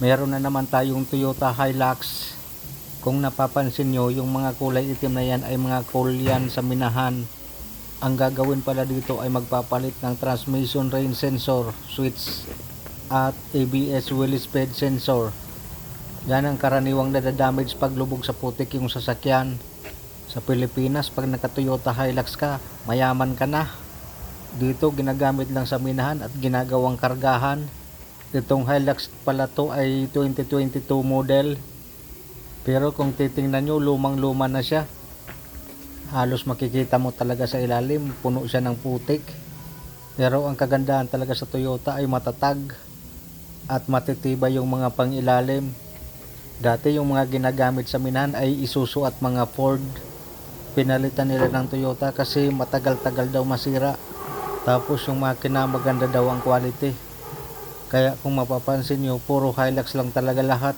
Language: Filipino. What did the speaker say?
Meron na naman tayong Toyota Hilux. Kung napapansin nyo, yung mga kulay itim na yan ay mga kolyan sa minahan. Ang gagawin pala dito ay magpapalit ng transmission range sensor, switch at ABS wheel speed sensor. Yan ang karaniwang nadadamage pag lubog sa putik yung sasakyan. Sa Pilipinas, pag naka Toyota Hilux ka, mayaman ka na. Dito ginagamit lang sa minahan at ginagawang kargahan. Itong Hilux pala to ay 2022 model. Pero kung titingnan nyo, lumang-luma na siya. Halos makikita mo talaga sa ilalim, puno siya ng putik. Pero ang kagandahan talaga sa Toyota ay matatag at matitibay yung mga pangilalim. Dati yung mga ginagamit sa minahan ay Isuzu at mga Ford. Pinalitan nila ng Toyota kasi matagal-tagal daw masira. Tapos yung makina maganda daw ang quality. Kaya kung mapapansin nyo, puro Hilux lang talaga lahat.